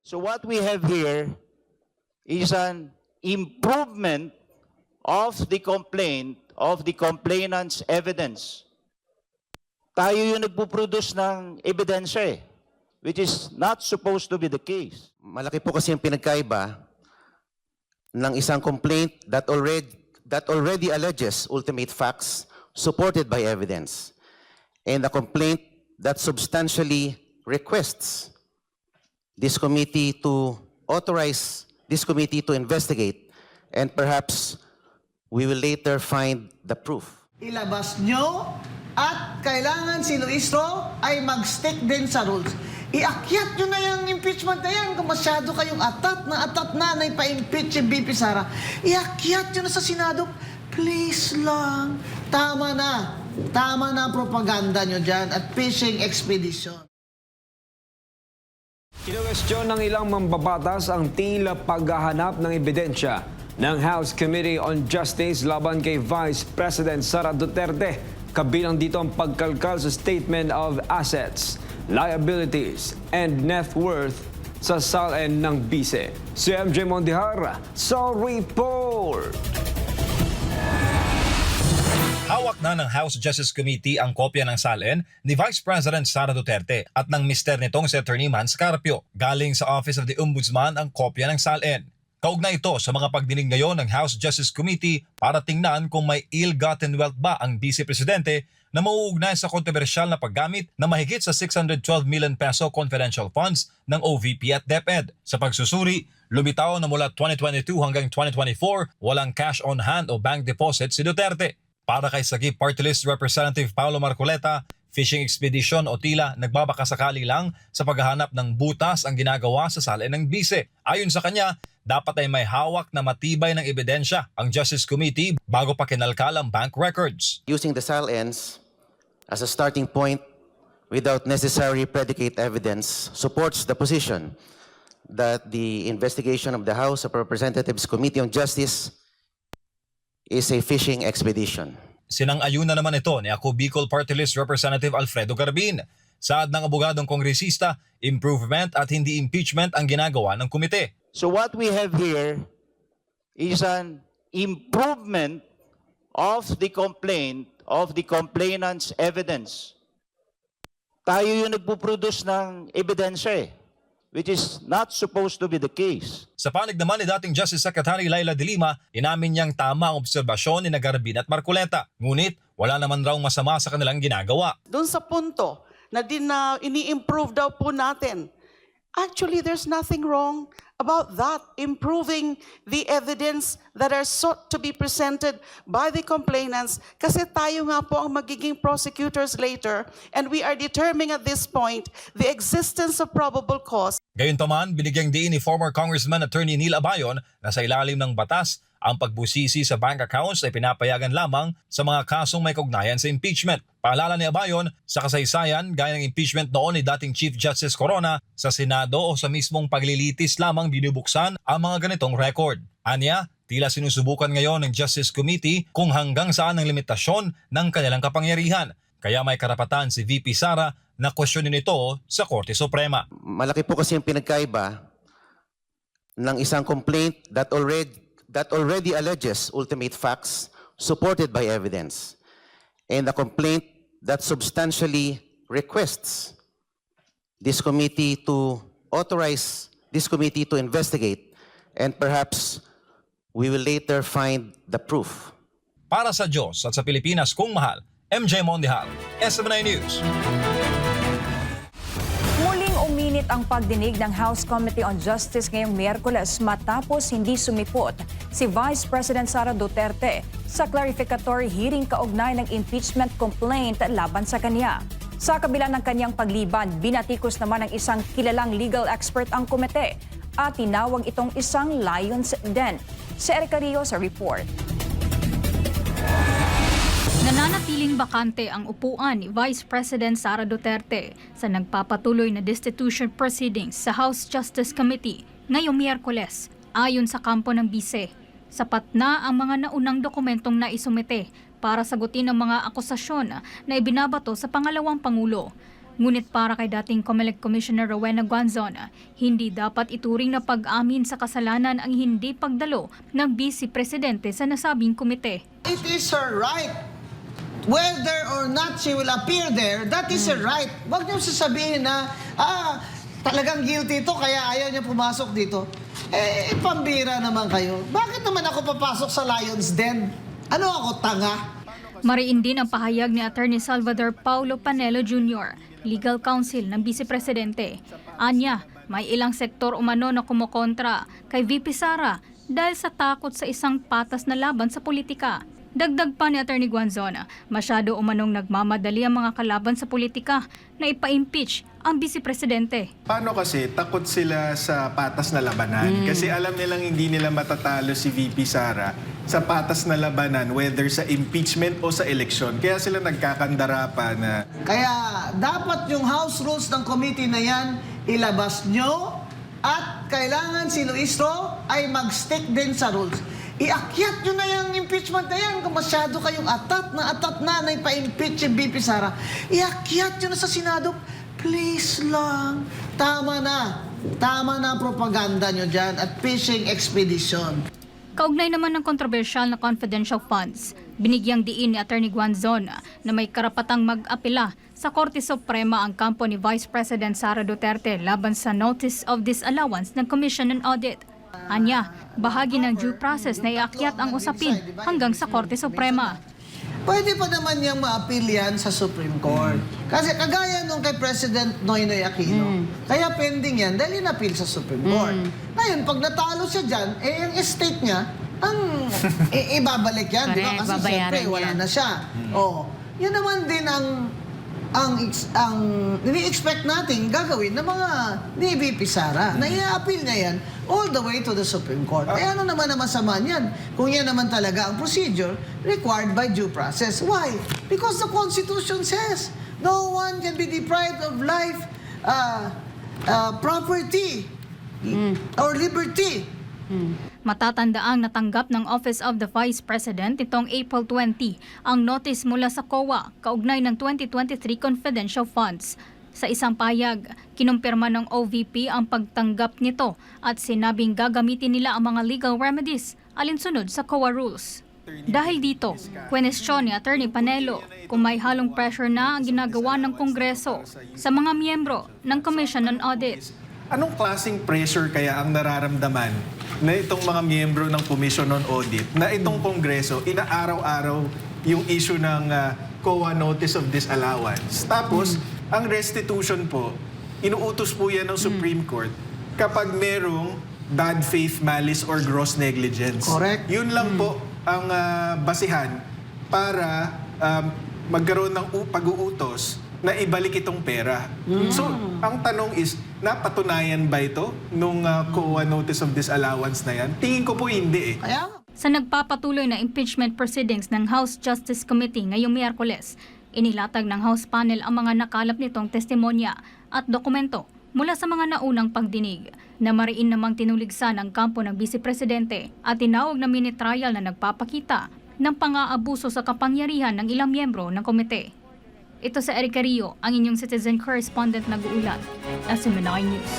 So what we have here is an improvement of the complainant's evidence. Tayo yung nagpo-produce ng ebidensya which is not supposed to be the case. Malaki po kasi yung pinagkaiba ng isang complaint that already alleges ultimate facts supported by evidence, and a complaint that substantially requests this committee to authorize this committee to investigate, and perhaps we will later find the proof. Ilabas nyo at kailangan si Luis Ro ay mag-stick din sa rules. Iakyat nyo na yung impeachment na yan kung masyado kayong atat na ipa-impeach si BP Sara. Iakyat nyo na sa Senado. Please lang. Tama na. Tama na ang propaganda nyo dyan at fishing expedition. Kinuwestiyon ng ilang mambabatas ang tila paghahanap ng ebidensya ng House Committee on Justice laban kay Vice President Sara Duterte. Kabilang dito ang pagkalkal sa Statement of Assets, Liabilities, and Net Worth sa SALN ng BISE. Si MJ Mondihar sa report. Hawak na ng House Justice Committee ang kopya ng SALN ni Vice President Sara Duterte at ng mister nitong si Attorney Man Scarpio. Galing sa Office of the Ombudsman ang kopya ng SALN. Kaugnay ito sa mga pagdinig ngayon ng House Justice Committee para tingnan kung may ill-gotten wealth ba ang Vice Presidente na mauugnay sa kontrobersyal na paggamit na mahigit sa 612 million peso confidential funds ng OVP at DepEd. Sa pagsusuri, lumitaw na mula 2022 hanggang 2024, walang cash on hand o bank deposit si Duterte. Para kay Sagip Party List Representative Paolo Marcoleta, fishing expedition o tila nagbabakasakali lang sa paghahanap ng butas ang ginagawa sa SALN ng BISE. Ayon sa kanya, dapat ay may hawak na matibay ng ebidensya ang Justice Committee bago pa kinalkal ang bank records. Using the SALNs as a starting point without necessary predicate evidence supports the position that the investigation of the House of Representatives Committee on Justice is a fishing expedition. Sinang-ayuna naman ito ni Ako Bicol Party List Representative Alfredo Garbin. Saad ng abogadong kongresista, improvement at hindi impeachment ang ginagawa ng komite. So what we have here is an improvement of the complainant's evidence. Tayo yung nagpo-produce ng ebidensya which is not supposed to be the case. Sa panig naman ni dating Justice Secretary Laila de Lima, inamin niyang tama ang obserbasyon ni Garbin at Marcoleta. Ngunit wala naman raw masama sa kanilang ginagawa. Doon sa punto na ini-improve daw po natin. Actually, there's nothing wrong about that, improving the evidence that are sought to be presented by the complainants. Kasi tayo nga po ang magiging prosecutors later, and we are determining at this point the existence of probable cause. Gayunpaman, binigyang diin ni former Congressman Attorney Neil Abayon na sa ilalim ng batas, ang pagbusisi sa bank accounts ay pinapayagan lamang sa mga kasong may kaugnayan sa impeachment. Paalala ni Abayon, sa kasaysayan gaya ng impeachment noon ni dating Chief Justice Corona, sa Senado o sa mismong paglilitis lamang binubuksan ang mga ganitong record. Anya, tila sinusubukan ngayon ng Justice Committee kung hanggang saan ang limitasyon ng kanilang kapangyarihan. Kaya may karapatan si VP Sara na kwestiyonin ito sa Korte Suprema. Malaki po kasi yung pinagkaiba ng isang complaint that already alleges ultimate facts supported by evidence, and a complaint that substantially requests this committee to authorize this committee to investigate, and perhaps we will later find the proof. Para sa Diyos at sa Pilipinas kung mahal, MJ Mondihal, SMNI News. Muling uminit ang pagdinig ng House Committee on Justice ngayong Miyerkules matapos hindi sumipot si Vice President Sara Duterte sa clarificatory hearing kaugnay ng impeachment complaint laban sa kanya. Sa kabila ng kanyang pagliban, binatikos naman ng isang kilalang legal expert ang komite at tinawag itong isang lion's den. Si Erica Rio sa report. Nananatiling bakante ang upuan ni Vice President Sara Duterte sa nagpapatuloy na destitution proceedings sa House Justice Committee ngayong Miyerkules. Ayon sa kampo ng BISE, sapat na ang mga naunang dokumentong naisumite para sagutin ang mga akusasyon na ibinabato sa pangalawang Pangulo. Ngunit para kay dating COMELEC Commissioner Rowena Guanzon, hindi dapat ituring na pag-amin sa kasalanan ang hindi pagdalo ng Vice Presidente sa nasabing komite. It is her right. Whether or not she will appear there, that is her right. Huwag niyo sasabihin na, talagang guilty ito kaya ayaw niya pumasok dito. Pambira naman kayo. Bakit naman ako papasok sa Lion's Den? Ano ako, tanga? Mariin din ang pahayag ni Attorney Salvador Paulo Panelo Jr., Legal Counsel ng Vice Presidente. Anya, may ilang sektor umano na kumukontra kay VP Sara dahil sa takot sa isang patas na laban sa politika. Dagdag pa ni Attorney Guanzon, masyado umanong nagmamadali ang mga kalaban sa politika na ipa-impeach ang Vice Presidente. Paano kasi takot sila sa patas na labanan? Kasi alam nilang hindi nila matatalo si VP Sara sa patas na labanan, whether sa impeachment o sa eleksyon. Kaya sila nagkakandara pa na... Kaya dapat yung House Rules ng committee na yan, ilabas nyo at kailangan si Luistro ay mag-stick din sa rules. Iakyat nyo na yung impeachment na yan kung masyado kayong atat na ipa-impeach si VP Sara. Iakyat nyo na sa Senado. Please lang. Tama na. Tama na ang propaganda nyo dyan at fishing expedition. Kaugnay naman ng kontrobersyal na confidential funds, binigyang diin ni Attorney Guanzon na may karapatang mag-apela sa Korte Suprema ang kampo ni Vice President Sara Duterte laban sa Notice of Disallowance ng Commission on Audit. Anya, bahagi ng due process na iakyat ang usapin hanggang sa Korte Suprema. Pwede pa naman niyang ma-appeal yan sa Supreme Court. Kasi kagaya nung kay President Noynoy Aquino, kaya pending yan dahil in-appeal sa Supreme Court. Ngayon, pag natalo siya dyan, yung estate niya, ang ibabalik yan, di ba? Kasi siyempre, wala na siya. Yun naman din ang ini-expect natin gagawin ng mga ni VP Sara na i-appeal niya yan all the way to the Supreme Court. Kaya ano naman ang masama niyan? Kung yan naman talaga ang procedure required by due process. Why? Because the Constitution says no one can be deprived of life, property, or liberty. Matatandaang natanggap ng Office of the Vice President nitong April 20 ang notice mula sa COA kaugnay ng 2023 confidential funds. Sa isang payag, kinumpirma ng OVP ang pagtanggap nito at sinabing gagamitin nila ang mga legal remedies alinsunod sa COA rules. Dahil dito, kwenestyon ni Attorney Panelo kung may halong pressure na ang ginagawa ng Kongreso sa mga miyembro ng Commission on Audit. Anong klaseng pressure kaya ang nararamdaman na itong mga miyembro ng Commission on Audit, na itong Kongreso, inaaraw-araw yung issue ng COA Notice of Disallowance. Tapos, ang restitution po, inuutos po yan ng Supreme Court kapag merong bad faith, malice, or gross negligence. Correct. Yun lang po ang basihan para magkaroon ng pag-uutos na ibalik itong pera. So, ang tanong is, napatunayan ba ito nung COA Notice of Disallowance na yan? Tingin ko po hindi eh. Kaya Sa nagpapatuloy na impeachment proceedings ng House Justice Committee ngayong Miyerkules, inilatag ng House panel ang mga nakalap nitong testimonya at dokumento mula sa mga naunang pagdinig na mariin namang tinuligsa ng kampo ng Vice Presidente at tinawag na mini-trial na nagpapakita ng pang-aabuso sa kapangyarihan ng ilang miyembro ng komite. Ito sa Erica Rio, ang inyong citizen correspondent nag-uulat sa Manay News.